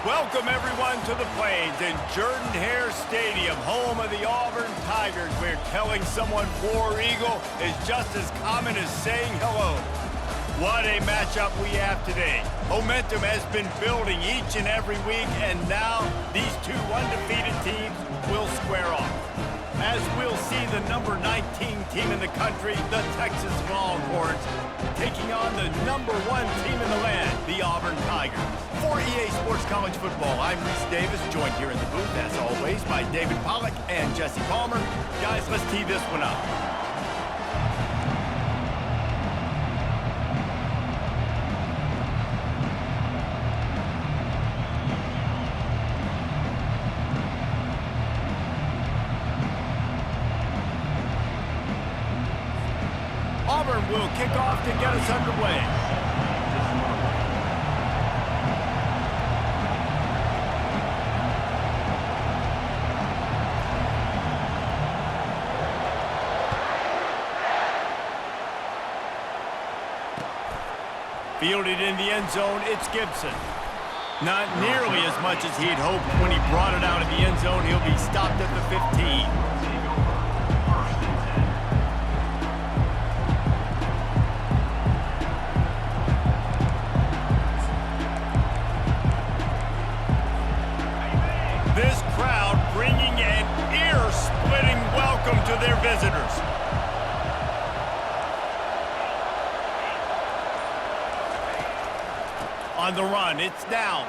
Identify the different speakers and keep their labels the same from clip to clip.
Speaker 1: Welcome, everyone, to the Plains in Jordan-Hare Stadium, home of the Auburn Tigers, where telling someone War Eagle is just as common as saying hello. What a matchup we have today. Momentum has been building each and every week, and now these two undefeated teams will square off. As we'll see the number 19 team in the country, the Texas Longhorns, taking on the number 1 team in the land, the Auburn Tigers. For EA Sports College Football, I'm Reese Davis, joined here in the booth, as always, by David Pollack and Jesse Palmer. Guys, let's tee this one up. Auburn will kick off to get us underway. Fielded in the end zone, it's Gibson. Not nearly as much as he'd hoped when he brought it out of the end zone. He'll be stopped at the 15. This crowd bringing an ear-splitting welcome to their visitors. On the run, it's Downs.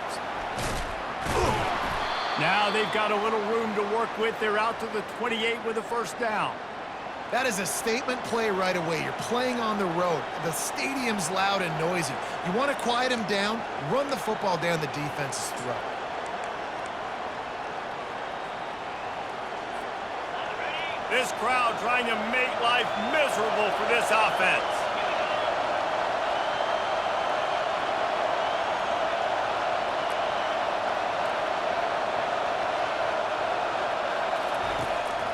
Speaker 1: Now they've got a little room to work with. They're out to the 28 with a first down.
Speaker 2: That is a statement play right away. You're playing on the road. The stadium's loud and noisy. You want to quiet them down, run the football down the defense's throat.
Speaker 1: This crowd trying to make life miserable for this offense.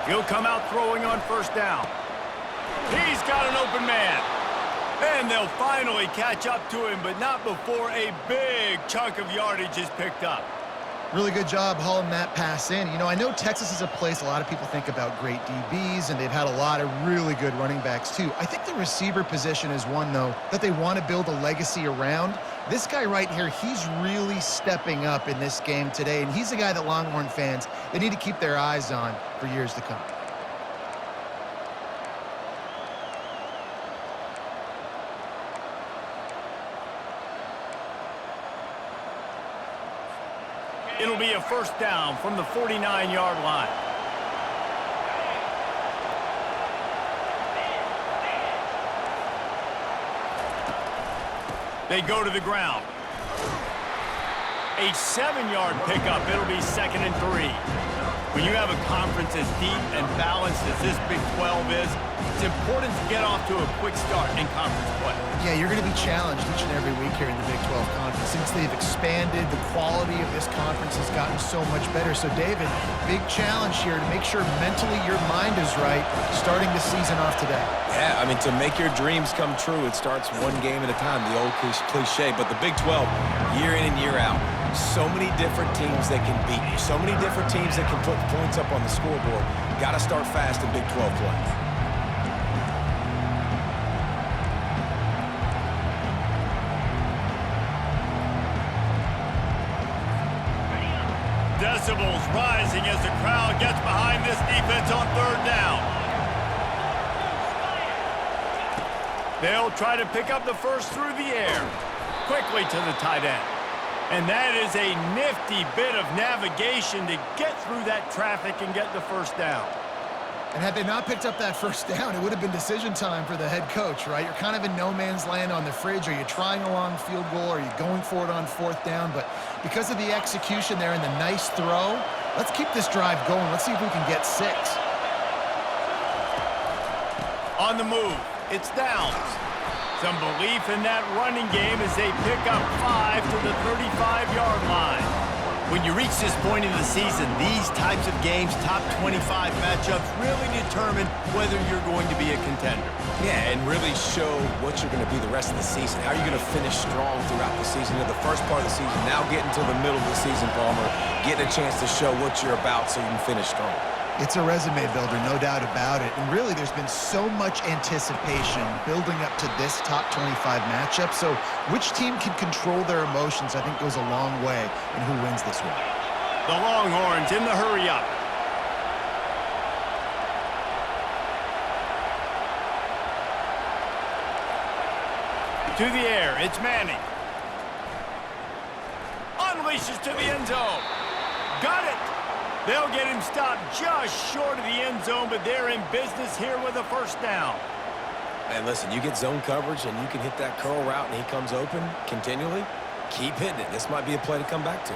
Speaker 1: He'll come out throwing on first down. He's got an open man. And they'll finally catch up to him, but not before a big chunk of yardage is picked up.
Speaker 2: Really good job hauling that pass in. You know, I know Texas is a place a lot of people think about great DBs, and they've had a lot of really good running backs too. I think the receiver position is one, though, that they want to build a legacy around. This guy right here, he's really stepping up in this game today, and he's the guy that Longhorn fans, they need to keep their eyes on for years to come.
Speaker 1: It'll be a first down from the 49-yard line. They go to the ground. A 7-yard pickup. It'll be 2nd and 3. When you have a conference as deep and balanced as this Big 12 is, it's important to get off to a quick start in conference play.
Speaker 2: Yeah, you're going to be challenged each and every week here in the Big 12 Conference. Since they've expanded, the quality of this conference has gotten so much better. So, David, big challenge here to make sure mentally your mind is right starting the season off today.
Speaker 3: Yeah, I mean, to make your dreams come true, it starts one game at a time, the old cliche. But the Big 12, year in and year out, so many different teams that can beat you, so many different teams that can put points up on the scoreboard. Got to start fast in Big 12 play.
Speaker 1: Decibels rising as the crowd gets behind this defense on 3rd down. They'll try to pick up the first through the air. Quickly to the tight end. And that is a nifty bit of navigation to get through that traffic and get the first down.
Speaker 2: And had they not picked up that first down, it would have been decision time for the head coach, right? You're kind of in no man's land on the fridge. Are you trying a long field goal? Are you going for it on 4th down? But because of the execution there and the nice throw, let's keep this drive going. Let's see if we can get 6.
Speaker 1: On the move, it's Downs. Some belief in that running game as they pick up 5 to the 35-yard line. When you reach this point in the season, these types of games, top 25 matchups, really determine whether you're going to be a contender.
Speaker 3: Yeah, and really show what you're going to be the rest of the season. How are you going to finish strong throughout the season? The first part of the season, now getting to the middle of the season, Palmer, getting a chance to show what you're about so you can finish strong.
Speaker 2: It's a resume builder, no doubt about it. And really, there's been so much anticipation building up to this top 25 matchup. So which team can control their emotions, I think, goes a long way in who wins this one.
Speaker 1: The Longhorns in the hurry-up. To the air, it's Manning. Unleashes to the end zone. Got it. They'll get him stopped just short of the end zone, but they're in business here with a first down.
Speaker 3: And listen, you get zone coverage and you can hit that curl route and he comes open continually. Keep hitting it. This might be a play to come back to.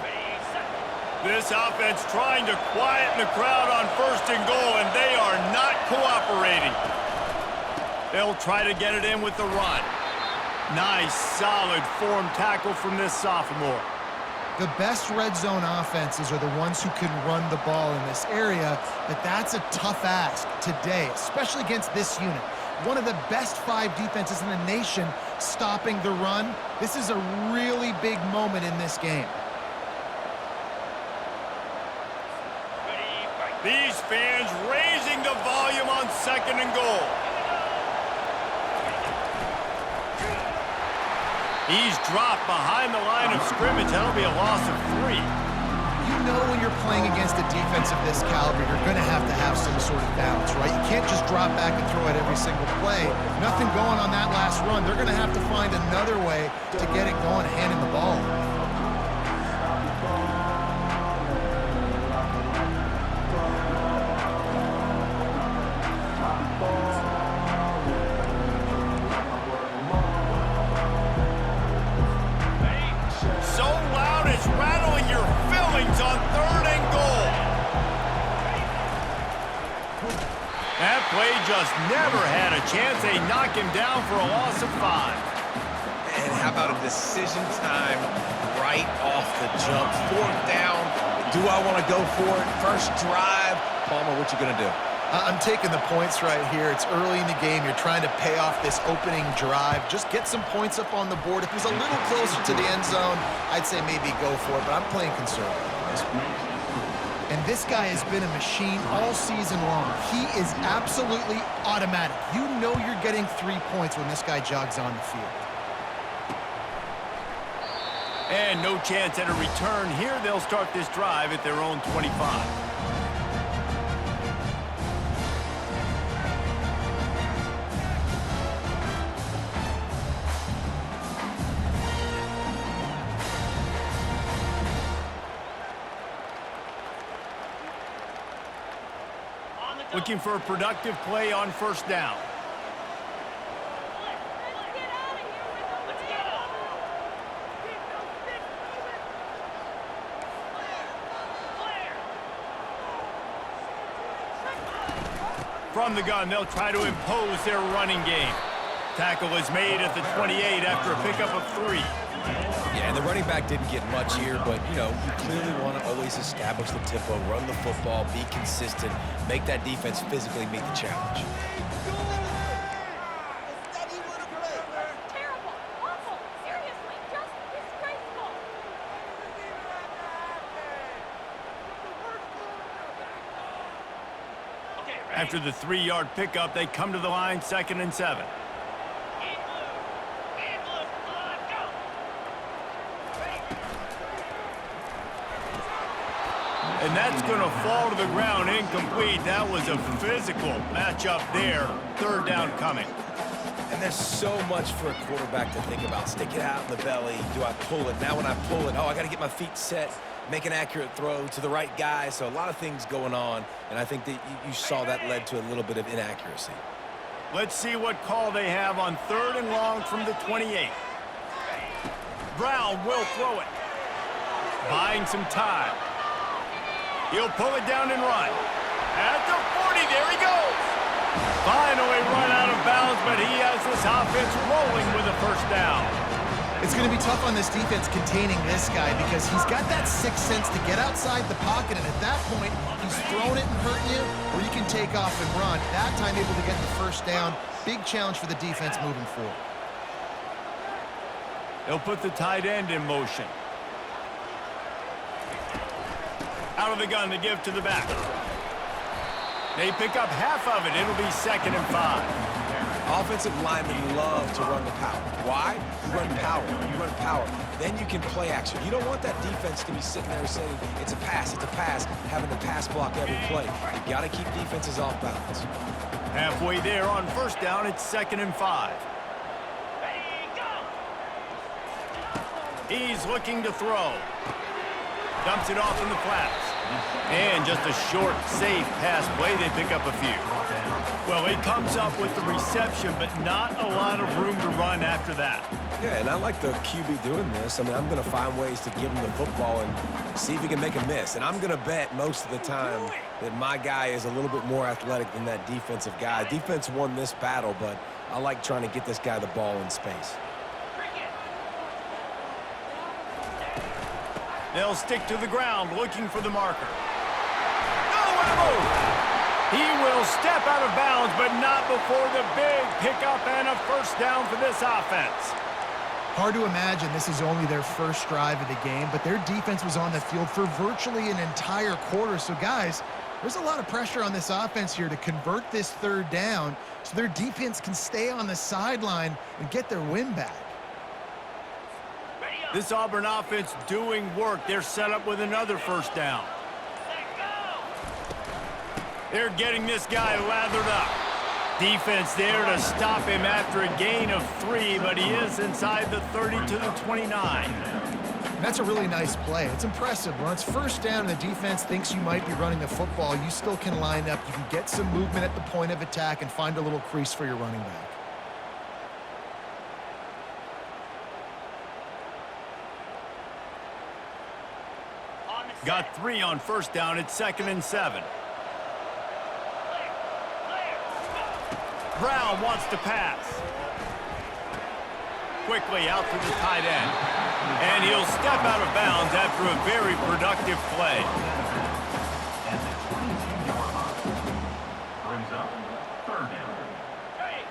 Speaker 1: This offense trying to quieten the crowd on first and goal, and they are not cooperating. They'll try to get it in with the run. Nice, solid form tackle from this sophomore.
Speaker 2: The best red zone offenses are the ones who can run the ball in this area, but that's a tough ask today, especially against this unit. One of the best 5 defenses in the nation stopping the run. This is a really big moment in this game.
Speaker 1: These fans raising the volume on second and goal. He's dropped behind the line of scrimmage. That'll be a loss of 3.
Speaker 2: You know when you're playing against a defense of this caliber, you're going to have some sort of balance, right? You can't just drop back and throw it every single play. Nothing going on that last run. They're going to have to find another way to get it going, handing the ball.
Speaker 1: On third and goal. That play just never had a chance. They knock him down for a loss of 5.
Speaker 3: And how about a decision time right off the jump? 4th down. Do I want to go for it? First drive. Palmer, what you going to do?
Speaker 2: I'm taking the points right here. It's early in the game. You're trying to pay off this opening drive. Just get some points up on the board. If it was a little closer to the end zone, I'd say maybe go for it, but I'm playing conservative. And this guy has been a machine all season long. He is absolutely automatic. You know you're getting 3 points when this guy jogs on the field.
Speaker 1: And no chance at a return here. They'll start this drive at their own 25. Looking for a productive play on first down. From the gun, they'll try to impose their running game. Tackle is made at the 28 after a pickup of 3.
Speaker 3: Yeah, and the running back didn't get much here, but, you know, you clearly want to always establish the tempo, run the football, be consistent, make that defense physically meet the challenge.
Speaker 4: Terrible, awful, seriously, just disgraceful.
Speaker 1: After the 3-yard pickup, they come to the line, 2nd and 7. And that's going to fall to the ground, incomplete. That was a physical matchup there. 3rd down coming.
Speaker 3: And there's so much for a quarterback to think about. Stick it out in the belly. Do I pull it? Now when I pull it, I got to get my feet set, make an accurate throw to the right guy. So a lot of things going on, and I think that you saw that led to a little bit of inaccuracy.
Speaker 1: Let's see what call they have on 3rd and long from the 28. Brown will throw it. Buying some time. He'll pull it down and run. At the 40, there he goes. Finally run out of bounds, but he has this offense rolling with a first down.
Speaker 2: It's going to be tough on this defense containing this guy because he's got that sixth sense to get outside the pocket, and at that point, he's throwing it and hurting you, or you can take off and run. That time able to get the first down. Big challenge for the defense moving forward.
Speaker 1: They'll put the tight end in motion. Out of the gun to give to the back. They pick up half of it. It'll be 2nd and 5.
Speaker 3: Offensive linemen love to run the power. Why? You run power. You run power. Then you can play action. You don't want that defense to be sitting there saying, it's a pass, having to pass block every play. You got to keep defenses off balance.
Speaker 1: Halfway there on 1st down, it's 2nd and 5. He's looking to throw. Dumps it off in the flats. And just a short, safe pass play. They pick up a few. Well, he comes up with the reception, but not a lot of room to run after that.
Speaker 3: Yeah, and I like the QB doing this. I mean, I'm going to find ways to give him the football and see if he can make a miss. And I'm going to bet most of the time that my guy is a little bit more athletic than that defensive guy. Defense won this battle, but I like trying to get this guy the ball in space.
Speaker 1: They'll stick to the ground looking for the marker. Nowhere to move. He will step out of bounds, but not before the big pickup and a 1st down for this offense.
Speaker 2: Hard to imagine this is only their first drive of the game, but their defense was on the field for virtually an entire quarter. So, guys, there's a lot of pressure on this offense here to convert this 3rd down so their defense can stay on the sideline and get their win back.
Speaker 1: This Auburn offense doing work. They're set up with another 1st down. They're getting this guy lathered up. Defense there to stop him after a gain of 3, but he is inside the 30 to the 29.
Speaker 2: And that's a really nice play. It's impressive. When it's 1st down and the defense thinks you might be running the football, you still can line up. You can get some movement at the point of attack and find a little crease for your running back.
Speaker 1: Got 3 on 1st down. It's 2nd and 7. Brown wants to pass. Quickly out to the tight end. And he'll step out of bounds after a very productive play.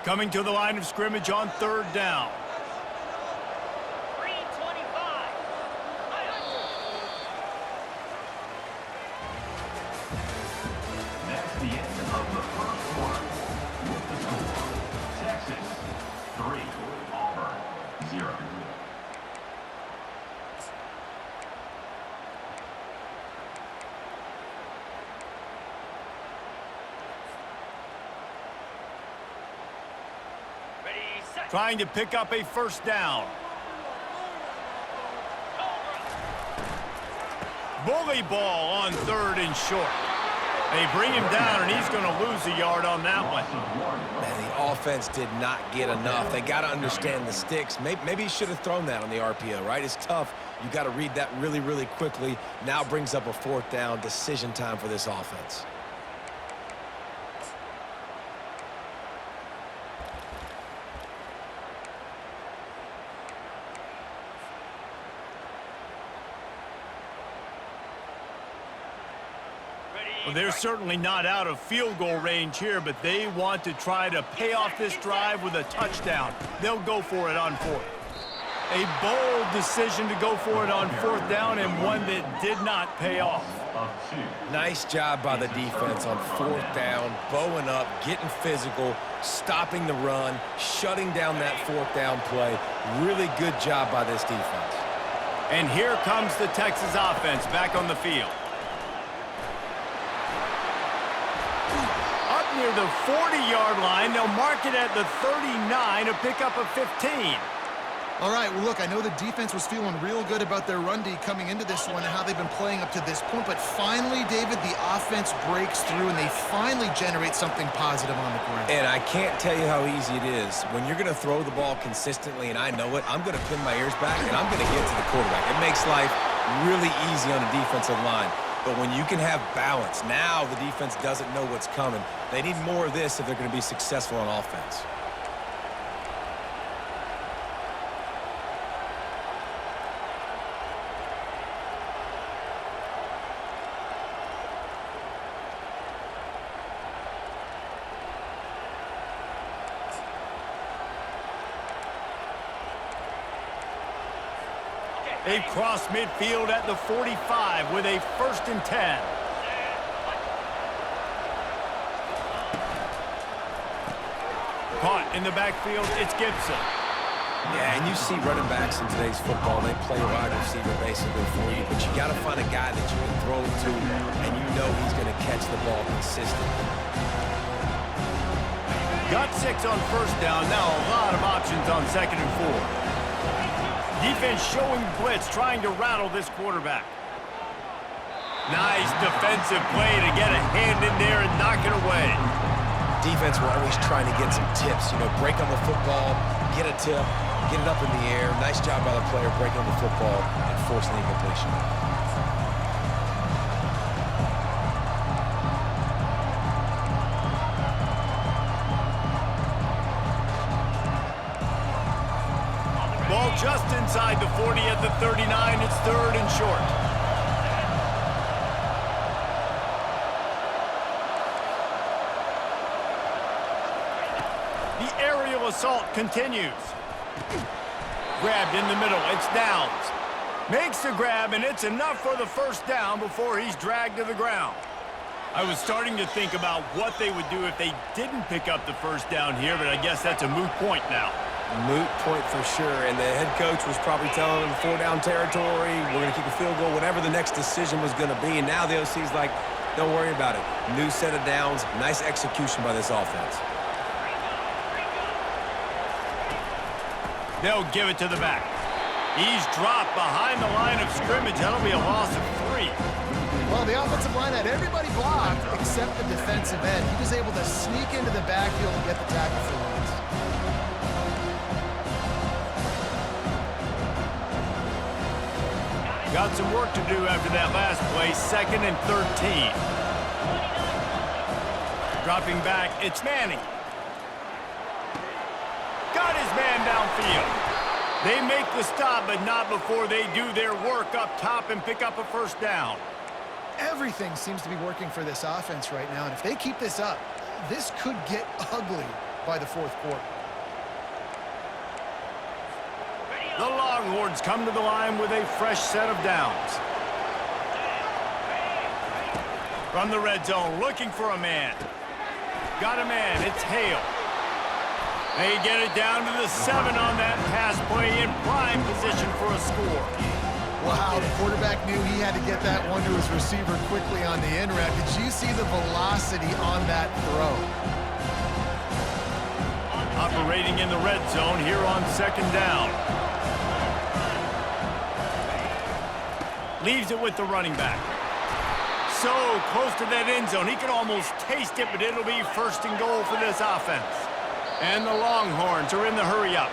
Speaker 1: Coming to the line of scrimmage on 3rd down. Trying to pick up a 1st down. Bully ball on 3rd and short. They bring him down, and he's going to lose a yard on that one.
Speaker 3: Man, the offense did not get enough. They got to understand the sticks. Maybe he should have thrown that on the RPO, right? It's tough. You got to read that really, really quickly. Now brings up a 4th down, decision time for this offense.
Speaker 1: Well, they're certainly not out of field goal range here, but they want to try to pay off this drive with a touchdown. They'll go for it on 4th. A bold decision to go for it on 4th down, and one that did not pay off.
Speaker 3: Nice job by the defense on 4th down, bowing up, getting physical, stopping the run, shutting down that 4th down play. Really good job by this defense.
Speaker 1: And here comes the Texas offense back on the field. Near the 40-yard line, they'll mark it at the 39 to pick up a 15.
Speaker 2: All right, well, look, I know the defense was feeling real good about their run D coming into this one and how they've been playing up to this point, but finally, David, the offense breaks through and they finally generate something positive on the ground.
Speaker 3: And I can't tell you how easy it is. When you're going to throw the ball consistently, and I know it, I'm going to pin my ears back and I'm going to get to the quarterback. It makes life really easy on a defensive line. But when you can have balance, now the defense doesn't know what's coming. They need more of this if they're going to be successful on offense.
Speaker 1: They've crossed midfield at the 45 with a 1st and 10. Caught in the backfield, it's Gibson.
Speaker 3: Yeah, and you see running backs in today's football, they play wide receiver basically for you, but you got to find a guy that you can throw it to, and you know he's going to catch the ball consistently.
Speaker 1: Got 6 on 1st down, now a lot of options on 2nd and 4. Defense showing blitz, trying to rattle this quarterback. Nice defensive play to get a hand in there and knock it away.
Speaker 3: Defense will always try to get some tips, break on the football, get a tip, get it up in the air. Nice job by the player breaking on the football and forcing the incompletion.
Speaker 1: Ball just inside the 40 at the 39. It's 3rd and short. The aerial assault continues. Grabbed in the middle. It's Downs. Makes the grab, and it's enough for the 1st down before he's dragged to the ground. I was starting to think about what they would do if they didn't pick up the 1st down here, but I guess that's a moot point now.
Speaker 3: Moot point for sure, and the head coach was probably telling them 4-down territory, we're going to kick a field goal, whatever the next decision was going to be, and now the OC's like, don't worry about it. New set of downs, nice execution by this offense.
Speaker 1: They'll give it to the back. He's dropped behind the line of scrimmage. That'll be a loss of 3.
Speaker 2: Well, the offensive line had everybody blocked except the defensive end. He was able to sneak into the backfield and get the tackle for once.
Speaker 1: Got some work to do after that last play. 2nd and 13. Dropping back, it's Manning. Got his man downfield. They make the stop, but not before they do their work up top and pick up a 1st down.
Speaker 2: Everything seems to be working for this offense right now, and if they keep this up, this could get ugly by the 4th quarter.
Speaker 1: The Longhorns come to the line with a fresh set of downs. From the red zone, looking for a man. Got a man, it's Hale. They get it down to the 7 on that pass play in prime position for a score.
Speaker 2: Wow, the quarterback knew he had to get that one to his receiver quickly on the in route. Did you see the velocity on that throw?
Speaker 1: Operating in the red zone here on 2nd down. Leaves it with the running back. So close to that end zone. He can almost taste it, but it'll be 1st and goal for this offense. And the Longhorns are in the hurry-up.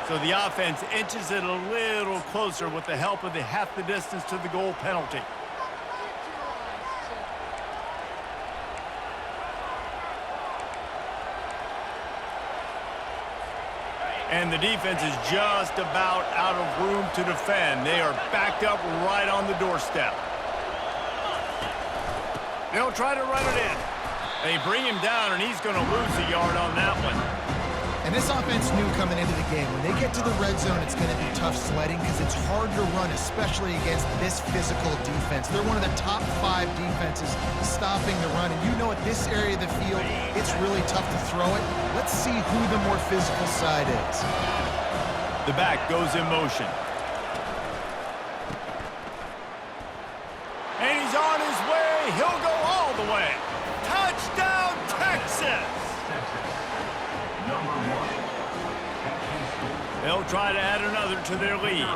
Speaker 1: So the offense inches it a little closer with the help of the half the distance to the goal penalty. And the defense is just about out of room to defend. They are backed up right on the doorstep. They'll try to run it in. They bring him down, and he's going to lose a yard on that one.
Speaker 2: And this offense knew coming into the game, when they get to the red zone, it's going to be tough sledding because it's hard to run, especially against this physical defense. They're one of the top 5 defenses stopping the run. And you know at this area of the field, it's really tough to throw it. Let's see who the more physical side is.
Speaker 1: The back goes in motion. And he's on his way. He'll go all the way. Touchdown, Texas! They'll try to add another to their lead.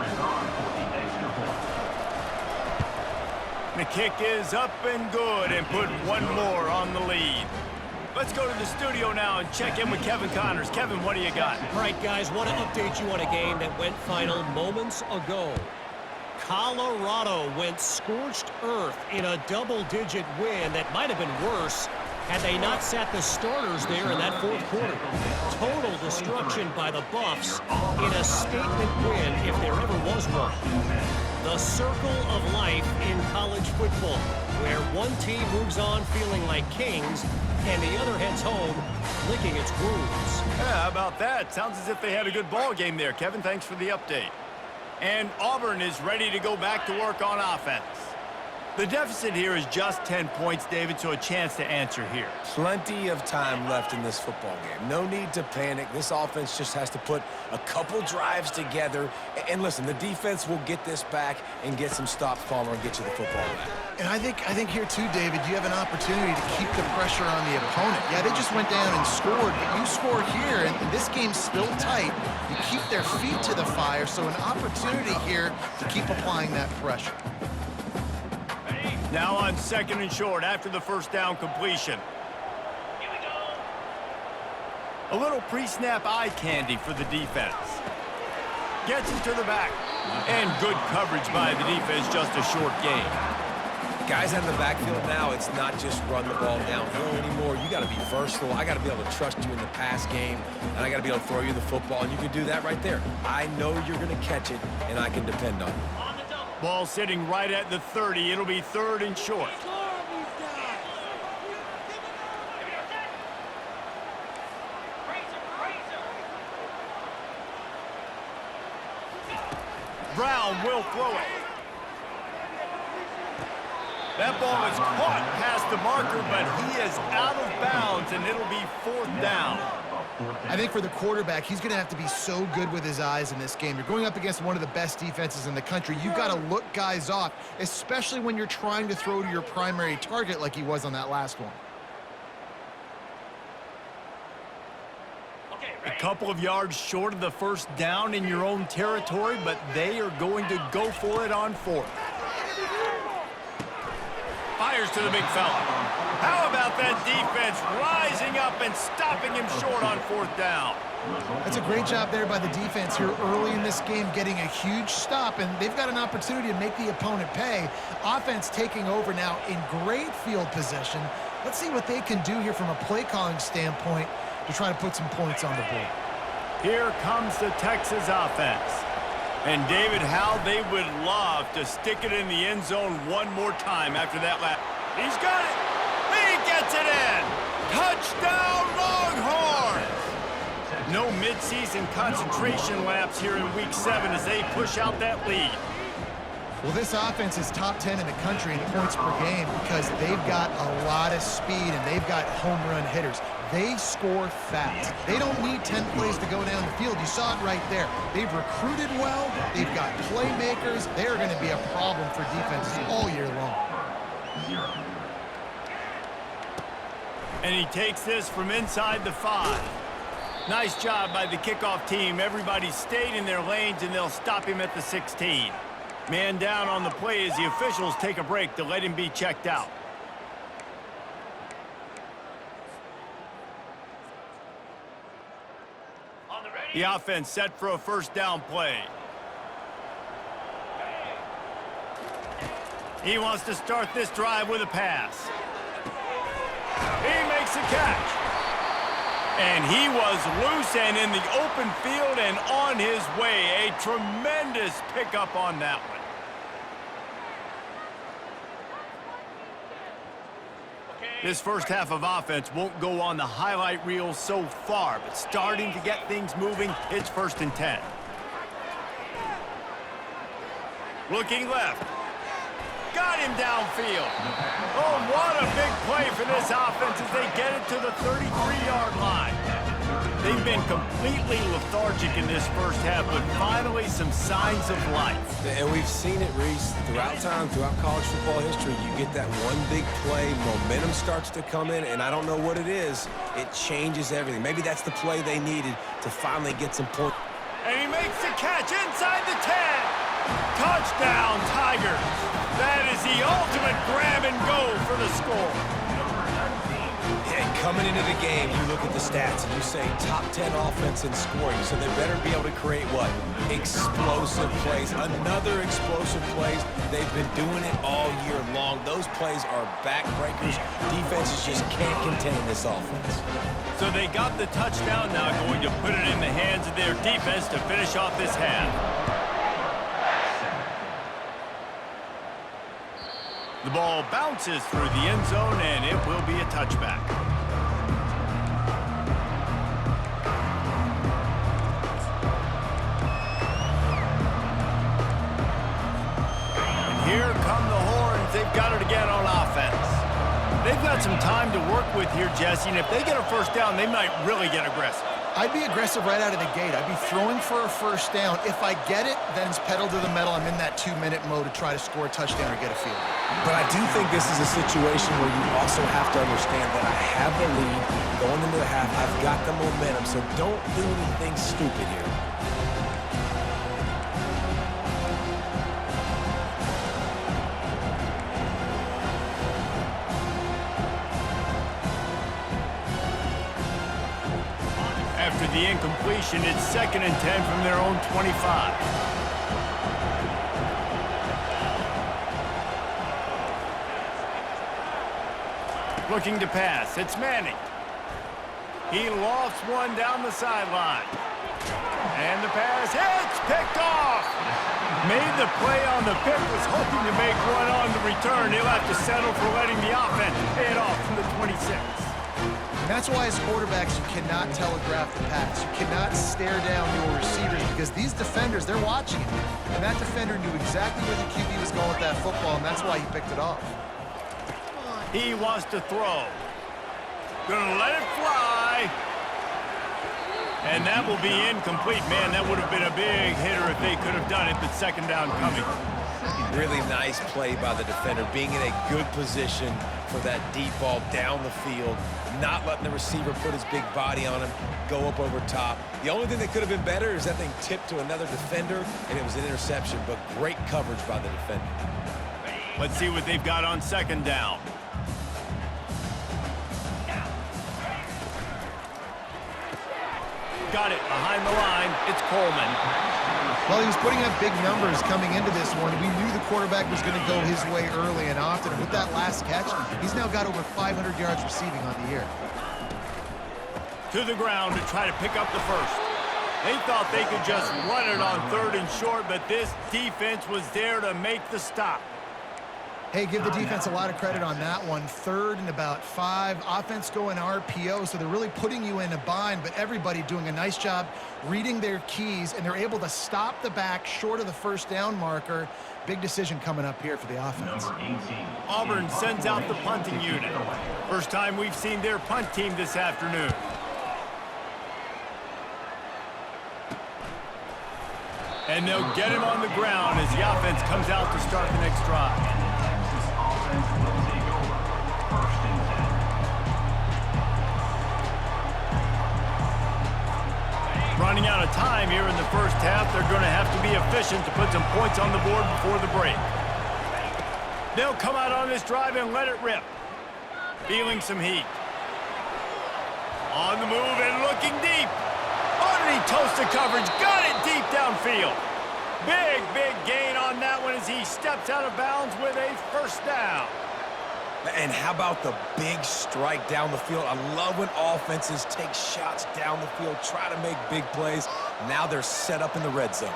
Speaker 1: The kick is up and good and put one more on the lead. Let's go to the studio now and check in with Kevin Connors. Kevin, what do you got?
Speaker 5: All right, guys, want to update you on a game that went final moments ago. Colorado went scorched earth in a double-digit win that might have been worse had they not sat the starters there in that 4th quarter. Total destruction by the Buffs in a statement win, if there ever was one. The circle of life in college football. where one team moves on feeling like kings and the other heads home licking its wounds.
Speaker 1: Yeah, how about that? Sounds as if they had a good ball game there. Kevin, thanks for the update. And Auburn is ready to go back to work on offense. The deficit here is just 10 points, David, so a chance to answer here.
Speaker 3: Plenty of time left in this football game. No need to panic. This offense just has to put a couple drives together. And listen, the defense will get this back and get some stops, Palmer, and get you the football back.
Speaker 2: And I think here too, David, you have an opportunity to keep the pressure on the opponent. Yeah, they just went down and scored, but you score here, and this game's still tight. You keep their feet to the fire, so an opportunity here to keep applying that pressure.
Speaker 1: Now on 2nd and short after the first down completion.
Speaker 4: Here we go.
Speaker 1: A little pre-snap eye candy for the defense. Gets it to the back. And good coverage by the defense, just a short gain.
Speaker 3: Guys out of the backfield now, it's not just run the ball downhill anymore. You got to be versatile. I got to be able to trust you in the pass game, and I got to be able to throw you the football, and you can do that right there. I know you're going to catch it, and I can depend on it.
Speaker 1: Ball sitting right at the 30. It'll be 3rd and short. Brown will throw it. That ball is caught past the marker, but he is out of bounds, and it'll be 4th down.
Speaker 2: I think for the quarterback, he's going to have to be so good with his eyes in this game. You're going up against one of the best defenses in the country. You've got to look guys off, especially when you're trying to throw to your primary target like he was on that last one.
Speaker 1: A couple of yards short of the first down in your own territory, but they are going to go for it on 4th. Fires to the big fella. How about that defense rising up and stopping him short on 4th down?
Speaker 2: That's a great job there by the defense here early in this game, getting a huge stop, and they've got an opportunity to make the opponent pay. Offense taking over now in great field position. Let's see what they can do here from a play calling standpoint to try to put some points on the board.
Speaker 1: Here comes the Texas offense. And David, how they would love to stick it in the end zone one more time after that lap. He's got it. He gets it in. Touchdown, Longhorns. No midseason concentration laps here in Week 7 as they push out that lead.
Speaker 2: Well, this offense is top 10 in the country in points per game because they've got a lot of speed and they've got home run hitters. They score fast. They don't need 10 plays to go down the field. You saw it right there. They've recruited well. They've got playmakers. They're going to be a problem for defenses all year long.
Speaker 1: And he takes this from inside the 5. Nice job by the kickoff team. Everybody stayed in their lanes, and they'll stop him at the 16. Man down on the play as the officials take a break to let him be checked out. The offense set for a first down play. He wants to start this drive with a pass. He makes a catch. And he was loose and in the open field and on his way. A tremendous pickup on that one. This first half of offense won't go on the highlight reel so far, but starting to get things moving, it's 1st and 10. Looking left. Got him downfield. Oh, what a big play for this offense as they get it to the 33-yard line. They've been completely lethargic in this first half, but finally some signs of life.
Speaker 3: And we've seen it, Reese, throughout time, throughout college football history. You get that one big play, momentum starts to come in, and I don't know what it is. It changes everything. Maybe that's the play they needed to finally get some points.
Speaker 1: And he makes the catch inside the 10. Touchdown, Tigers. That is the ultimate grab and go for the score.
Speaker 3: And coming into the game, you look at the stats and you say top 10 offense in scoring, so they better be able to create what? Explosive plays. Another explosive plays. They've been doing it all year long. Those plays are backbreakers. Defenses just can't contain this offense.
Speaker 1: So they got the touchdown, now going to put it in the hands of their defense to finish off this half. The ball bounces through the end zone, and it will be a touchback. And here come the horns. They've got it again on offense. They've got some time to work with here, Jesse, and if they get a first down, they might really get aggressive.
Speaker 2: I'd be aggressive right out of the gate. I'd be throwing for a first down. If I get it, then it's pedal to the metal. I'm in that 2-minute mode to try to score a touchdown or get a field.
Speaker 3: But I do think this is a situation where you also have to understand that I have the lead going into the half. I've got the momentum, so don't do anything stupid here.
Speaker 1: After the incompletion, it's 2nd and 10 from their own 25. Looking to pass. It's Manning. He lofts one down the sideline. And the pass hits. Picked off. Made the play on the pick. Was hoping to make one on the return. He'll have to settle for letting the offense pay it off from the 26.
Speaker 2: And that's why as quarterbacks, you cannot telegraph the pass. You cannot stare down your receivers because these defenders, they're watching it. And that defender knew exactly where the QB was going with that football, and that's why he picked it off.
Speaker 1: He wants to throw. Gonna let it fly. And that will be incomplete. Man, that would have been a big hitter if they could have done it, but 2nd down coming.
Speaker 3: Really nice play by the defender, being in a good position for that deep ball down the field, not letting the receiver put his big body on him, go up over top. The only thing that could have been better is that thing tipped to another defender, and it was an interception, but great coverage by the defender.
Speaker 1: Let's see what they've got on 2nd down. Got it behind the line. It's Coleman.
Speaker 2: Well, he was putting up big numbers coming into this one. We knew the quarterback was going to go his way early and often. And with that last catch, he's now got over 500 yards receiving on the year.
Speaker 1: To the ground to try to pick up the first. They thought they could just run it on 3rd and short, but this defense was there to make the stop.
Speaker 2: Hey, give the defense a lot of credit on that one. 3rd and about 5. Offense going RPO, so they're really putting you in a bind, but everybody doing a nice job reading their keys, and they're able to stop the back short of the first down marker. Big decision coming up here for the offense.
Speaker 1: Auburn sends out the punting unit. First time we've seen their punt team this afternoon. And they'll get him on the ground as the offense comes out to start the next drive. Running out of time here in the first half, they're going to have to be efficient to put some points on the board before the break. They'll come out on this drive and let it rip. Feeling some heat. On the move and looking deep. Underneath toasted coverage, got it deep downfield. Big gain on that one as he steps out of bounds with a first down.
Speaker 3: And how about the big strike down the field? I love when offenses take shots down the field, try to make big plays. Now they're set up in the red zone.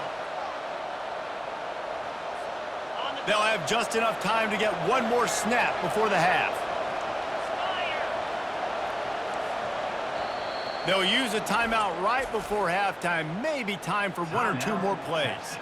Speaker 1: They'll have just enough time to get one more snap before the half. They'll use a timeout right before halftime. Maybe time for 1 or 2 more plays.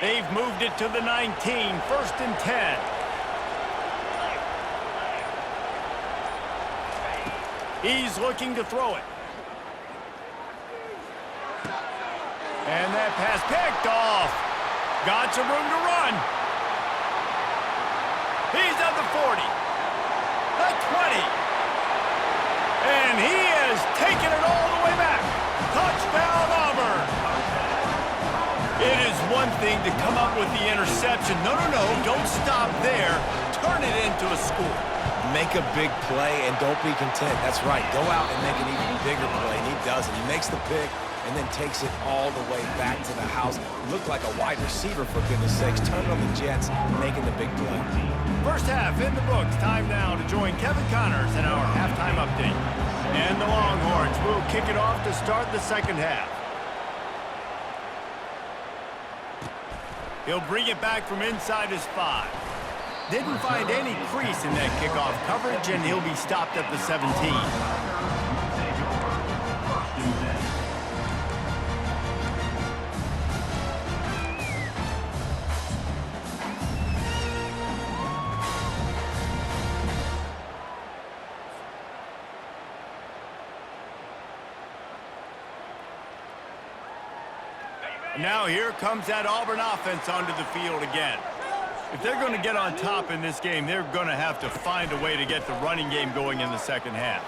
Speaker 1: They've moved it to the 19, 1st and 10. He's looking to throw it. And that pass picked off. Got some room to run. He's at the 40, the 20. And he has taken it all the way back. Touchdown, Auburn. It is one thing to come up with the interception. No, don't stop there. Turn it into a score.
Speaker 3: Make a big play and don't be content. That's right. Go out and make an even bigger play, and he does it. He makes the pick, and then takes it all the way back to the house. Looked like a wide receiver, for goodness sakes, turning on the Jets, making the big play.
Speaker 1: First half in the books. Time now to join Kevin Connors in our halftime update. And the Longhorns will kick it off to start the second half. He'll bring it back from inside his 5. Didn't find any crease in that kickoff coverage, and he'll be stopped at the 17. Now here comes that Auburn offense onto the field again. If they're going to get on top in this game, they're going to have to find a way to get the running game going in the second half.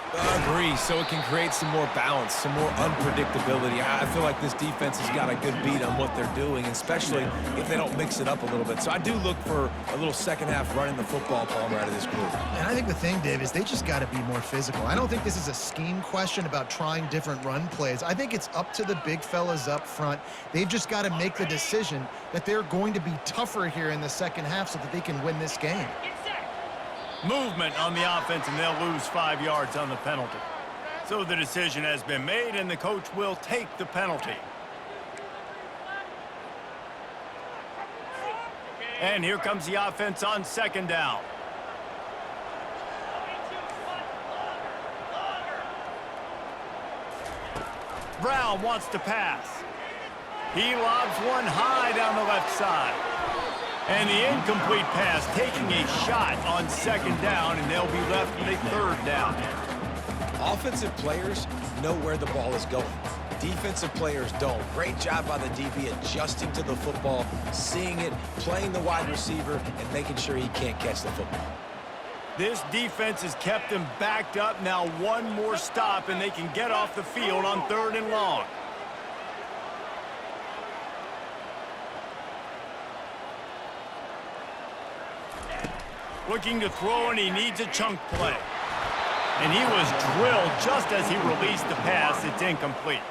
Speaker 3: Agree, so it can create some more balance, some more unpredictability. I feel like this defense has got a good beat on what they're doing, especially if they don't mix it up a little bit. So I do look for a little second half running the football, Palmer, out of this group.
Speaker 2: And I think the thing, Dave, is they just got to be more physical. I don't think this is a scheme question about trying different run plays. I think it's up to the big fellas up front. They've just got to make the decision that they're going to be tougher here in the second half so that they can win this game.
Speaker 1: Movement on the offense, and they'll lose 5 yards on the penalty. So the decision has been made, and the coach will take the penalty. And here comes the offense on second down. Brown wants to pass. He lobs one high down the left side. And the incomplete pass, taking a shot on second down, and they'll be left with a third down.
Speaker 3: Offensive players know where the ball is going. Defensive players don't. Great job by the DB adjusting to the football, seeing it, playing the wide receiver, and making sure he can't catch the football.
Speaker 1: This defense has kept them backed up. Now one more stop, and they can get off the field on 3rd and long. Looking to throw, and he needs a chunk play. And he was drilled just as he released the pass. It's incomplete.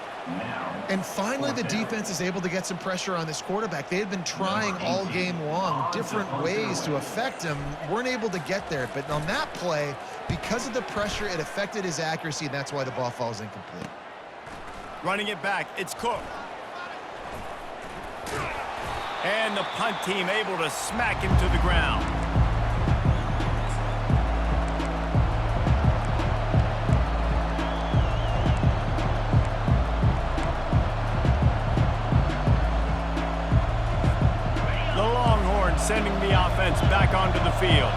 Speaker 2: And finally, the defense is able to get some pressure on this quarterback. They had been trying all game long different ways to affect him. Weren't able to get there. But on that play, because of the pressure, it affected his accuracy, and that's why the ball falls incomplete.
Speaker 1: Running it back, it's Cook. And the punt team able to smack him to the ground. Sending the offense back onto the field.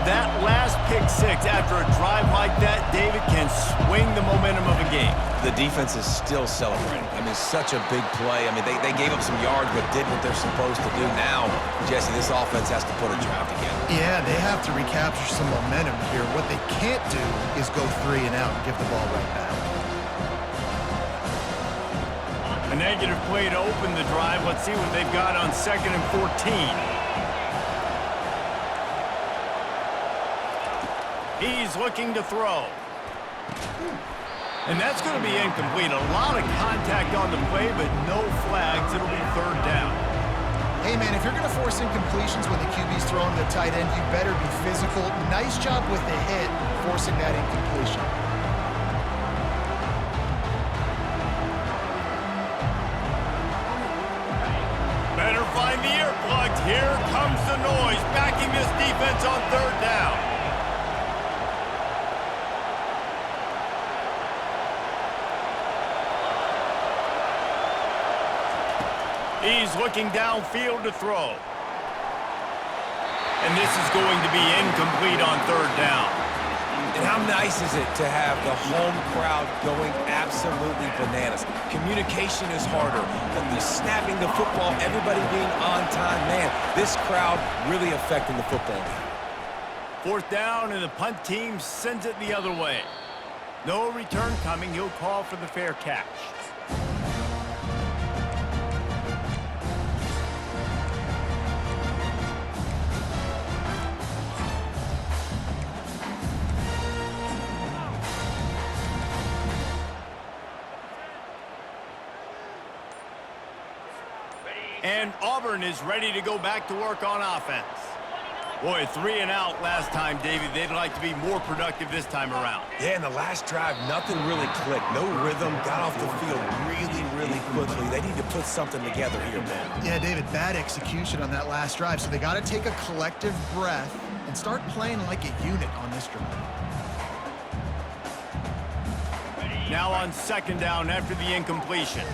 Speaker 1: That last pick 6 after a drive like that, David, can swing the momentum of a game.
Speaker 3: The defense is still celebrating. I mean, such a big play. I mean, they gave up some yards but did what they're supposed to do. Now, Jesse, this offense has to put a drive together.
Speaker 2: Yeah, they have to recapture some momentum here. What they can't do is go 3 and out and give the ball right back.
Speaker 1: A negative play to open the drive. Let's see what they've got on 2nd and 14. He's looking to throw. And that's going to be incomplete. A lot of contact on the play, but no flags. It'll be 3rd down.
Speaker 2: Hey, man, if you're going to force incompletions when the QB's throwing the tight end, you better be physical. Nice job with the hit, forcing that incompletion.
Speaker 1: Better find the earplugs. Here comes the noise, backing this defense on 3rd down. He's looking downfield to throw. And this is going to be incomplete on 3rd down.
Speaker 3: And how nice is it to have the home crowd going absolutely bananas? Communication is harder. The snapping the football, everybody being on time. Man, this crowd really affecting the football game.
Speaker 1: 4th down, and the punt team sends it the other way. No return coming. He'll call for the fair catch. And Auburn is ready to go back to work on offense. Boy, 3 and out last time, David. They'd like to be more productive this time around.
Speaker 3: Yeah, in the last drive, nothing really clicked. No rhythm, got off the field really quickly. They need to put something together here, man.
Speaker 2: Yeah, David, bad execution on that last drive, so they got to take a collective breath and start playing like a unit on this drive.
Speaker 1: Now on 2nd down after the incompletion.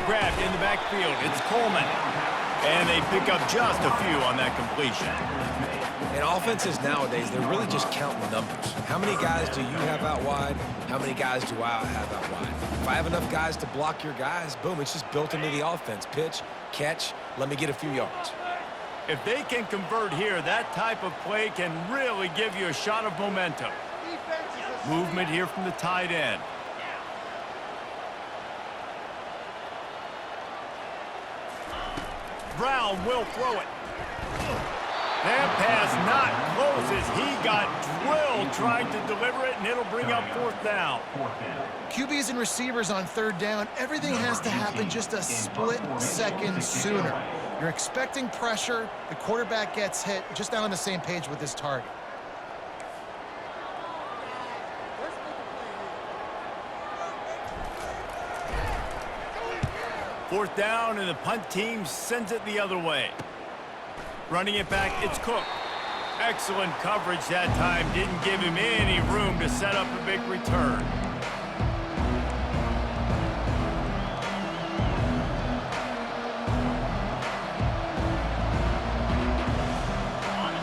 Speaker 1: Grabbed in the backfield. It's Coleman. And they pick up just a few on that completion.
Speaker 3: And offenses nowadays, they're really just counting numbers. How many guys do you have out wide? How many guys do I have out wide? If I have enough guys to block your guys, boom, it's just built into the offense. Pitch, catch, let me get a few yards.
Speaker 1: If they can convert here, that type of play can really give you a shot of momentum. Movement here from the tight end. Brown will throw it. That pass not close as he got drilled trying to deliver it, and it'll bring up 4th down.
Speaker 2: QBs and receivers on 3rd down, everything has to happen just a split second sooner. You're expecting pressure, the quarterback gets hit, just not on the same page with his target.
Speaker 1: Fourth down, and the punt team sends it the other way. Running it back, it's Cook. Excellent coverage that time. Didn't give him any room to set up a big return.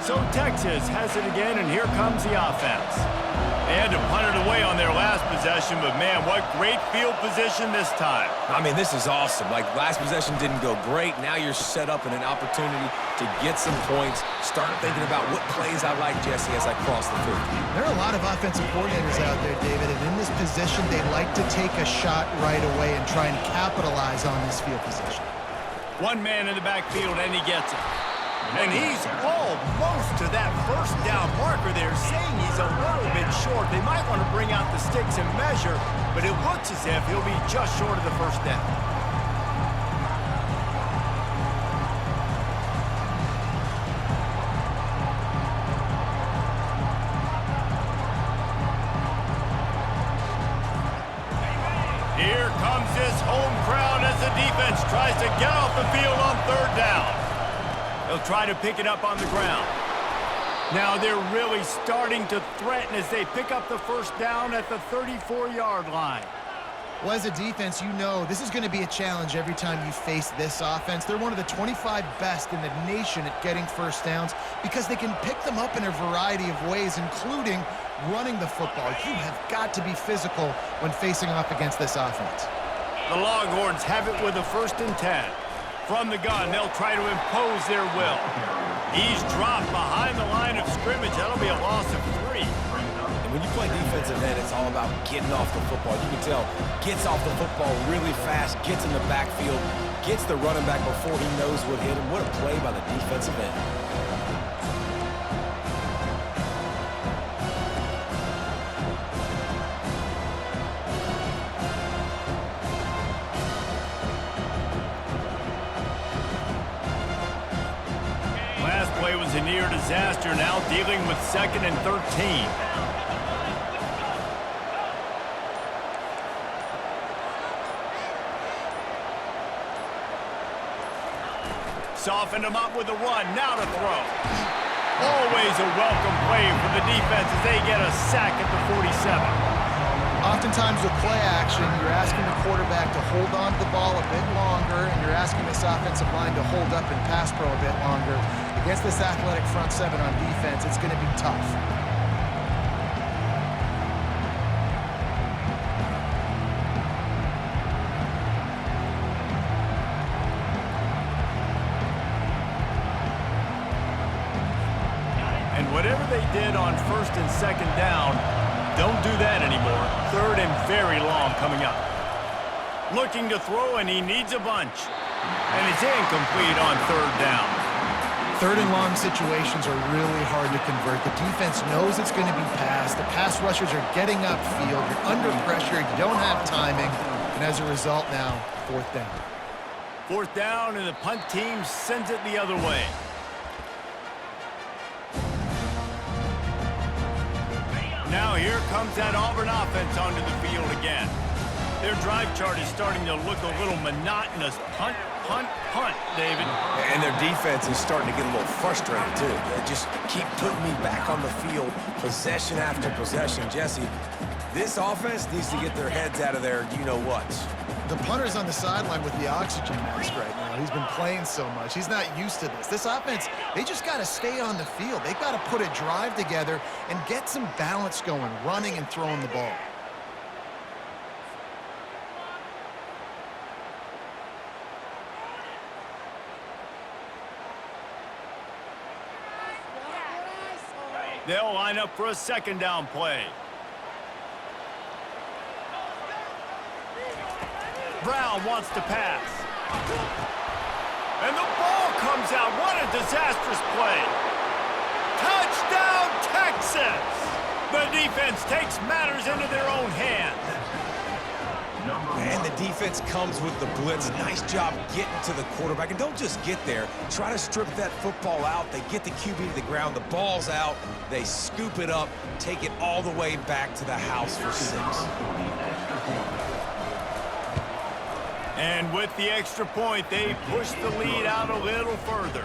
Speaker 1: So Texas has it again, and here comes the offense. They had to punt it away on their last possession, but man, what great field position this time.
Speaker 3: I mean, this is awesome. Like, last possession didn't go great. Now you're set up in an opportunity to get some points. Start thinking about what plays I like, Jesse, as I cross the field.
Speaker 2: There are a lot of offensive coordinators out there, David, and in this position, they like to take a shot right away and try and capitalize on this field position.
Speaker 1: One man in the backfield, and he gets it. And he's almost to that 1st down marker there, saying he's a little bit short. They might want to bring out the sticks and measure, but it looks as if he'll be just short of the 1st down. Here comes this home crowd as the defense tries to get off the field on 3rd down. They'll try to pick it up on the ground. Now they're really starting to threaten as they pick up the 1st down at the 34-yard line.
Speaker 2: Well, as a defense, you know this is going to be a challenge every time you face this offense. They're one of the 25 best in the nation at getting 1st downs because they can pick them up in a variety of ways, including running the football. You have got to be physical when facing off against this offense.
Speaker 1: The Longhorns have it with a 1st and 10. From the gun, they'll try to impose their will. He's dropped behind the line of scrimmage. That'll be a loss of 3.
Speaker 3: And when you play defensive end, it's all about getting off the football. You can tell, gets off the football really fast, gets in the backfield, gets the running back before he knows what hit him. What a play by the defensive end.
Speaker 1: Was a near disaster, now dealing with 2nd and 13. Softened him up with a run, now to throw. Always a welcome play for the defense as they get a sack at the 47.
Speaker 2: Oftentimes with play action, you're asking the quarterback to hold on to the ball a bit longer, and you're asking this offensive line to hold up and pass pro a bit longer. Against this athletic front 7 on defense, it's going to be tough.
Speaker 1: And whatever they did on 1st and 2nd down, don't do that anymore. 3rd and very long coming up. Looking to throw, and he needs a bunch. And it's incomplete on third down.
Speaker 2: Third and long situations are really hard to convert. The defense knows it's going to be passed. The pass rushers are getting upfield. You're under pressure. You don't have timing. And as a result now, fourth down.
Speaker 1: Fourth down, and the punt team sends it the other way. Now here comes that Auburn offense onto the field again. Their drive chart is starting to look a little monotonous. Punt, punt, punt, David.
Speaker 3: And their defense is starting to get a little frustrated, too. They just keep putting me back on the field, possession after possession. Jesse, this offense needs to get their heads out of their you-know-whats.
Speaker 2: The punter's on the sideline with the oxygen mask right now. He's been playing so much. He's not used to this. This offense, they just got to stay on the field. They've got to put a drive together and get some balance going, running and throwing the ball.
Speaker 1: They'll line up for a second down play. Brown wants to pass. And the ball comes out. What a disastrous play. Touchdown, Texas! The defense takes matters into their own hands.
Speaker 3: And the defense comes with the blitz. Nice job getting to the quarterback. And don't just get there. Try to strip that football out. They get the QB to the ground. The ball's out. They scoop it up, take it all the way back to the house for 6.
Speaker 1: And with the extra point, they push the lead out a little further.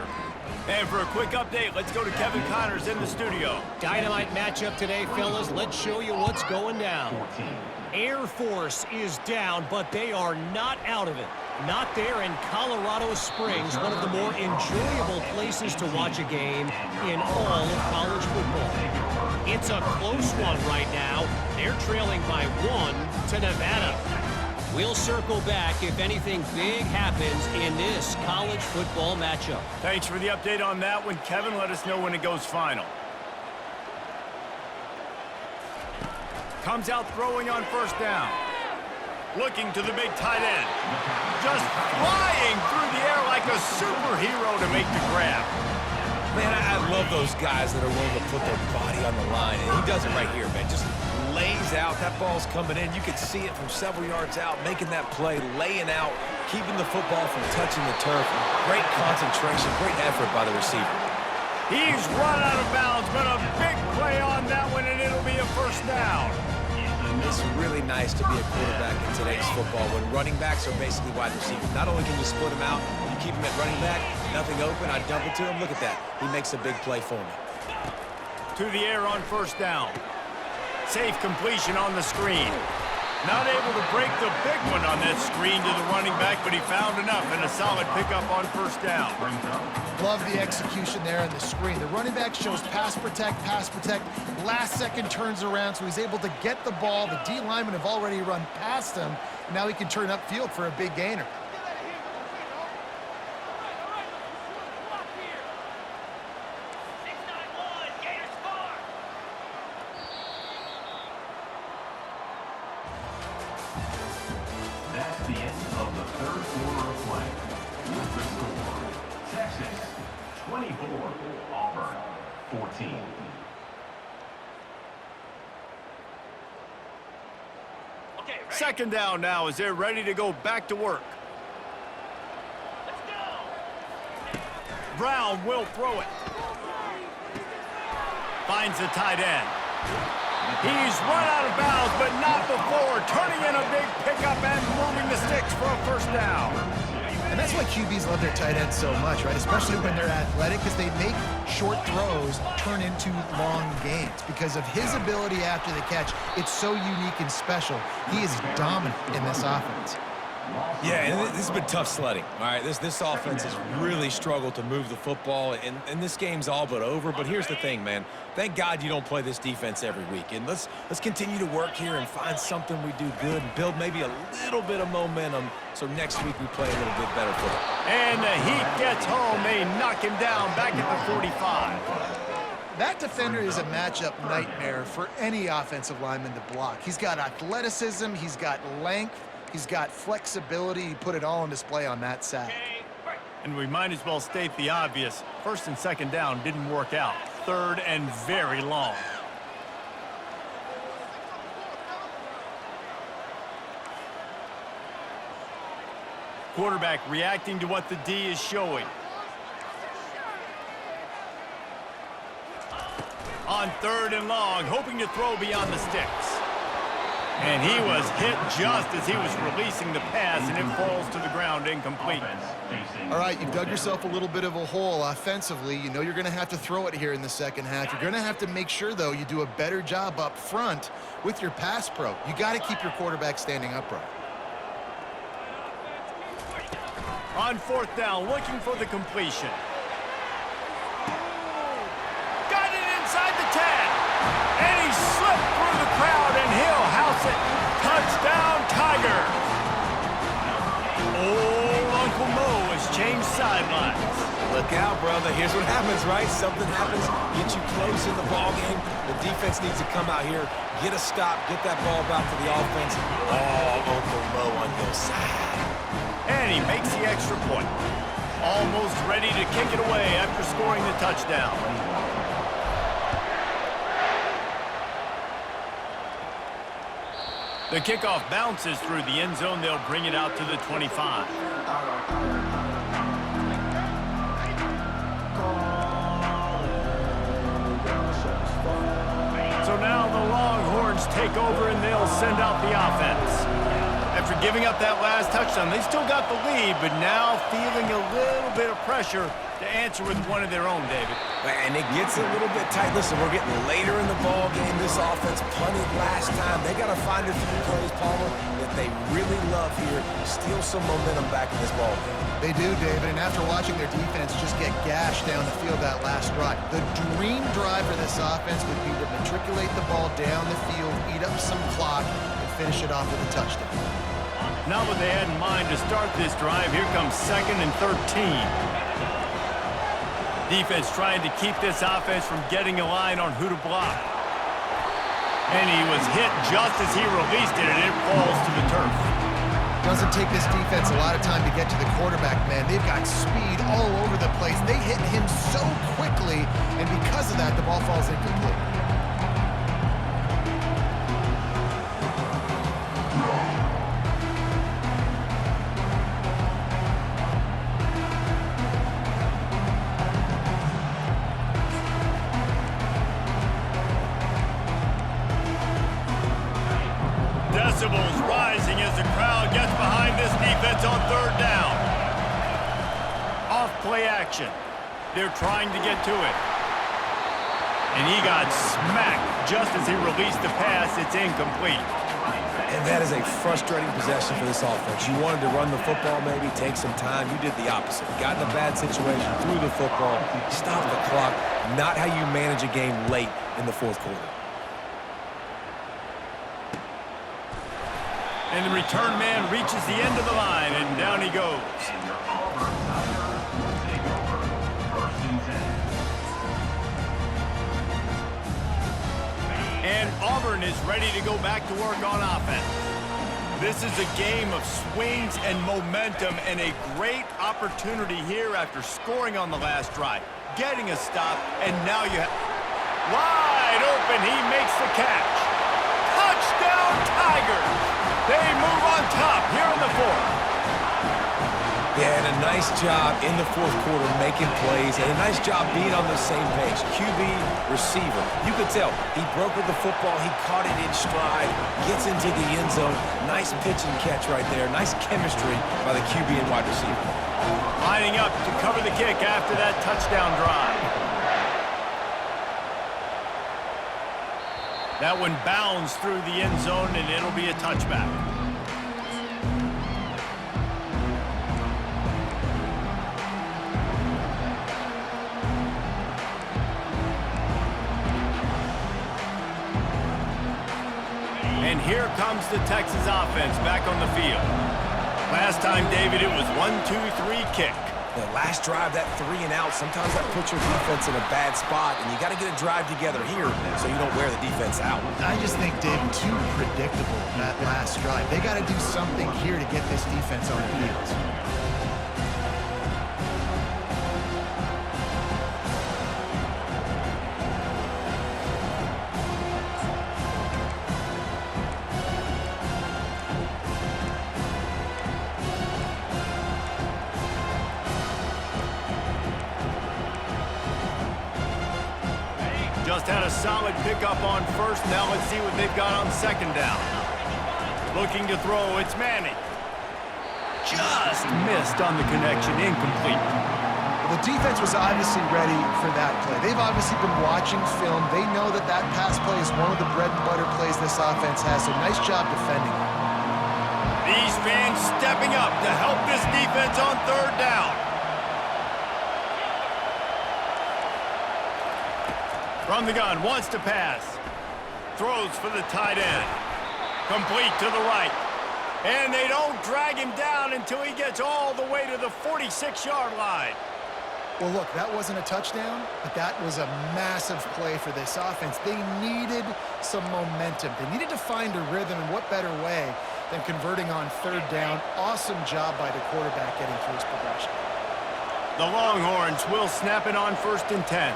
Speaker 1: And for a quick update, let's go to Kevin Connors in the studio.
Speaker 5: Dynamite matchup today, fellas. Let's show you what's going down. Air Force is down, but they are not out of it. Not there in Colorado Springs, one of the more enjoyable places to watch a game in all of college football. It's a close one right now. They're trailing by 1 to Nevada. We'll circle back if anything big happens in this college football matchup.
Speaker 1: Thanks for the update on that one, Kevin. Let us know when it goes final. Comes out throwing on first down. Looking to the big tight end. Just flying through the air like a superhero to make the grab.
Speaker 3: Man, I love those guys that are willing to put their body on the line. And he does it right here, man. Just lays out. That ball's coming in. You can see it from several yards out, making that play, laying out, keeping the football from touching the turf. Great concentration, great effort by the receiver.
Speaker 1: He's run out of bounds, but a big play on that one, and it'll be a first down.
Speaker 3: It's really nice to be a quarterback in today's football when running backs are basically wide receivers. Not only can you split them out, you keep them at running back, nothing open, I dump it to him. Look at that. He makes a big play for me.
Speaker 1: To the air on first down. Safe completion on the screen. Not able to break the big one on that screen to the running back, but he found enough and a solid pickup on first down.
Speaker 2: Love the execution there on the screen. The running back shows pass protect, last second turns around, so he's able to get the ball. The D linemen have already run past him. Now he can turn upfield for a big gainer.
Speaker 6: That's the end of the third quarter of play. With the score, Texas 24, Auburn 14.
Speaker 1: Second down now as they're ready to go back to work.
Speaker 4: Let's go.
Speaker 1: Brown will throw it. Finds the tight end. He's run out of bounds, but not before turning in a big pickup and moving the sticks for a first down.
Speaker 2: And that's why QBs love their tight ends so much, right? Especially when they're athletic, because they make short throws turn into long gains. Because of his ability after the catch, it's so unique and special. He is dominant in this offense.
Speaker 3: Yeah, and this has been tough sledding. All right, this offense has really struggled to move the football, and this game's all but over. But here's the thing, man. Thank God you don't play this defense every week. And let's continue to work here and find something we do good and build maybe a little bit of momentum so next week we play a little bit better football.
Speaker 1: And the Heat gets home. They knock him down back at the 45.
Speaker 2: That defender is a matchup nightmare for any offensive lineman to block. He's got athleticism, he's got length, He's got flexibility. He put it all on display on that sack.
Speaker 1: And we might as well state the obvious. First and second down didn't work out. Third and very long. Quarterback reacting to what the D is showing. On third and long, hoping to throw beyond the sticks. And he was hit just as he was releasing the pass, and it falls to the ground incomplete.
Speaker 2: All right, you've dug yourself a little bit of a hole offensively. You know you're going to have to throw it here in the second half. You're going to have to make sure, though, you do a better job up front with your pass pro. You got to keep your quarterback standing upright.
Speaker 1: On fourth down, looking for the completion. Got it inside the 10. And he slipped through the crowd, and he'll house it. Touchdown, Tigers. Old Uncle Mo has changed sidelines.
Speaker 3: Look out, brother. Here's what happens, right? Something happens, get you close in the ball game. The defense needs to come out here, get a stop, get that ball back to the offense. Oh, Uncle Mo on your side.
Speaker 1: And he makes the extra point. Almost ready to kick it away after scoring the touchdown. The kickoff bounces through the end zone. They'll bring it out to the 25. So now the Longhorns take over and they'll send out the offense. After giving up that last touchdown, they still got the lead, but now feeling a little bit of pressure to answer with one of their own, David.
Speaker 3: And it gets a little bit tight. Listen, we're getting later in the ball game. This offense punted last time. They got to find a few plays, Palmer, that they really love here. Steal some momentum back in this ball game.
Speaker 2: They do, David, and after watching their defense just get gashed down the field that last drive, the dream drive for this offense would be to matriculate the ball down the field, eat up some clock, and finish it off with a touchdown.
Speaker 1: Not what they had in mind to start this drive. Here comes 2nd and 13. Defense trying to keep this offense from getting a line on who to block. And he was hit just as he released it, and it falls to the turf.
Speaker 2: Doesn't take this defense a lot of time to get to the quarterback, man. They've got speed all over the place. They hit him so quickly, and because of that, the ball falls incomplete.
Speaker 1: Decibels rising as the crowd gets behind this defense on third down. Off play action. They're trying to get to it. And he got smacked just as he released the pass. It's incomplete.
Speaker 3: And that is a frustrating possession for this offense. You wanted to run the football, maybe take some time. You did the opposite. Got in a bad situation, threw the football, stopped the clock. Not how you manage a game late in the fourth quarter.
Speaker 1: And the return man reaches the end of the line, and down he goes.
Speaker 6: And your Auburn Tigers will take over 1st and 10.
Speaker 1: And Auburn is ready to go back to work on offense. This is a game of swings and momentum, and a great opportunity here after scoring on the last drive, getting a stop, and now you have... Wide open, he makes the catch. Touchdown, Tigers! They move on top here in the fourth.
Speaker 3: Yeah, and a nice job in the fourth quarter making plays, and a nice job being on the same page. QB, receiver. You could tell he broke with the football. He caught it in stride, gets into the end zone. Nice pitch and catch right there. Nice chemistry by the QB and wide receiver.
Speaker 1: Lining up to cover the kick after that touchdown drive. That one bounds through the end zone, and it'll be a touchback. And here comes the Texas offense back on the field. Last time, David, it was 1-2-3 kick.
Speaker 3: The last drive, that 3 and out, sometimes that puts your defense in a bad spot, and you got to get a drive together here so you don't wear the defense out.
Speaker 2: I just think, Dave, too predictable that last drive. They got to do something here to get this defense on their heels.
Speaker 1: Just had a solid pickup on first. Now let's see what they've got on second down. Looking to throw, it's Manning. Just missed on the connection, incomplete.
Speaker 2: Well, the defense was obviously ready for that play. They've obviously been watching film. They know that that pass play is one of the bread and butter plays this offense has, so nice job defending it.
Speaker 1: These fans stepping up to help this defense on third down. From the gun, wants to pass. Throws for the tight end. Complete to the right. And they don't drag him down until he gets all the way to the 46-yard line.
Speaker 2: Well, look, that wasn't a touchdown, but that was a massive play for this offense. They needed some momentum. They needed to find a rhythm, and what better way than converting on third down. Awesome job by the quarterback getting through his progression.
Speaker 1: The Longhorns will snap it on 1st and 10.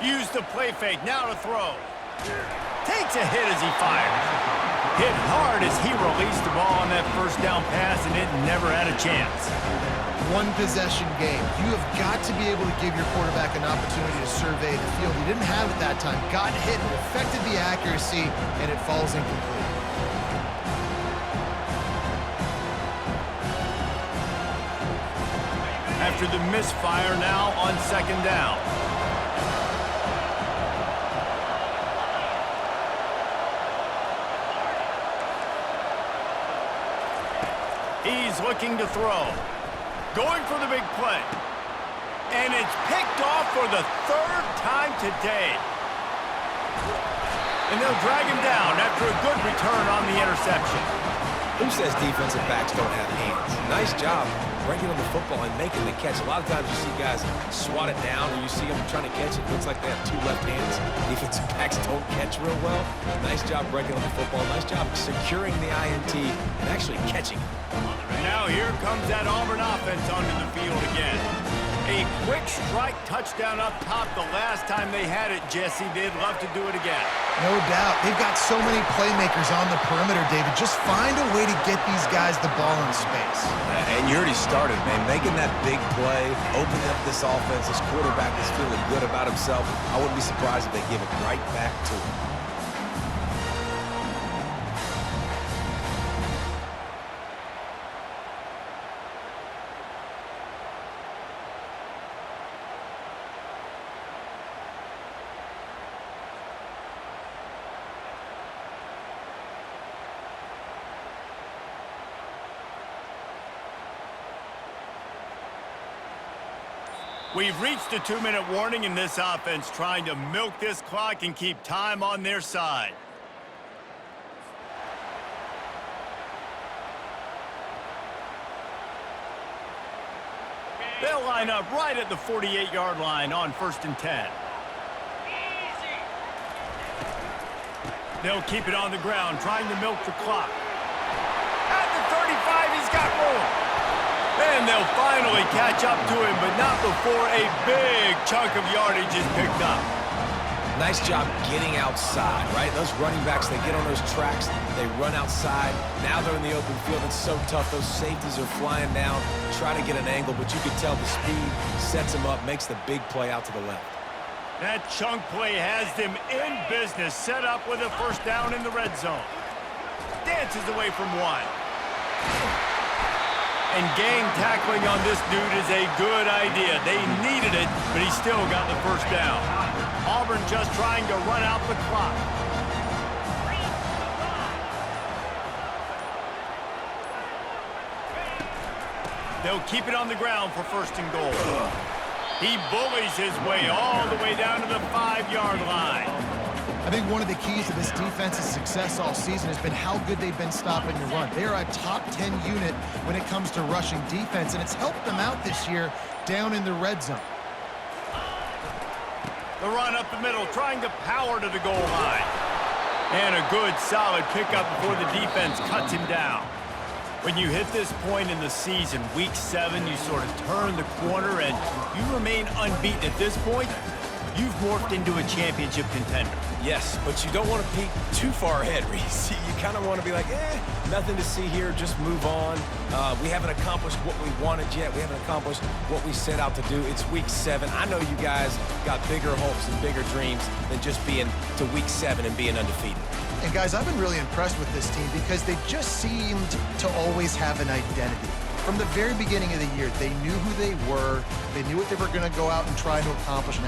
Speaker 1: Use the play fake, now to throw. Takes a hit as he fires. Hit hard as he released the ball on that first down pass, and it never had a chance.
Speaker 2: One possession game. You have got to be able to give your quarterback an opportunity to survey the field. He didn't have it that time. Got hit and affected the accuracy, and it falls incomplete.
Speaker 1: After the misfire, now on second down. He's looking to throw. Going for the big play. And it's picked off for the 3rd time today. And they'll drag him down after a good return on the interception.
Speaker 3: Who says defensive backs don't have hands? Nice job bringing on the football and making the catch. A lot of times you see guys swat it down or you see them trying to catch it. It looks like they have 2 left hands. Defensive backs don't catch real well. Nice job breaking on the football. Nice job securing the INT and actually catching it.
Speaker 1: Now here comes that Auburn offense onto the field again. A quick strike touchdown up top the last time they had it, Jesse. They'd love to do it again.
Speaker 2: No doubt. They've got so many playmakers on the perimeter, David. Just find a way to get these guys the ball in space.
Speaker 3: And you already started, man. Making that big play, opening up this offense. This quarterback is feeling good about himself. I wouldn't be surprised if they give it right back to him.
Speaker 1: We've reached a 2-minute warning in this offense, trying to milk this clock and keep time on their side. They'll line up right at the 48-yard line on 1st and 10. They'll keep it on the ground, trying to milk the clock. At the 35, he's got room. And they'll finally catch up to him, but not before a big chunk of yardage is picked up.
Speaker 3: Nice job getting outside, right? Those running backs, they get on those tracks, they run outside. Now they're in the open field. It's so tough. Those safeties are flying down, trying to get an angle, but you can tell the speed sets them up, makes the big play out to the left.
Speaker 1: That chunk play has them in business, set up with a 1st down in the red zone. Dances away from one. And gang tackling on this dude is a good idea. They needed it, but he still got the 1st down. Auburn just trying to run out the clock. They'll keep it on the ground for 1st and goal. He bullies his way all the way down to the 5-yard line.
Speaker 2: I think one of the keys to this defense's success all season has been how good they've been stopping the run. They are a top 10 unit when it comes to rushing defense, and it's helped them out this year down in the red zone.
Speaker 1: The run up the middle, trying to power to the goal line. And a good, solid pickup before the defense cuts him down. When you hit this point in the season, week 7, you sort of turn the corner and you remain unbeaten. At this point, you've morphed into a championship contender.
Speaker 3: Yes, but you don't want to peek too far ahead, Reese. You kind of want to be like, nothing to see here, just move on. We haven't accomplished what we wanted yet. We haven't accomplished what we set out to do. It's week 7. I know you guys got bigger hopes and bigger dreams than just being to week 7 and being undefeated.
Speaker 2: And guys, I've been really impressed with this team because they just seemed to always have an identity. From the very beginning of the year, they knew who they were. They knew what they were going to go out and try to accomplish.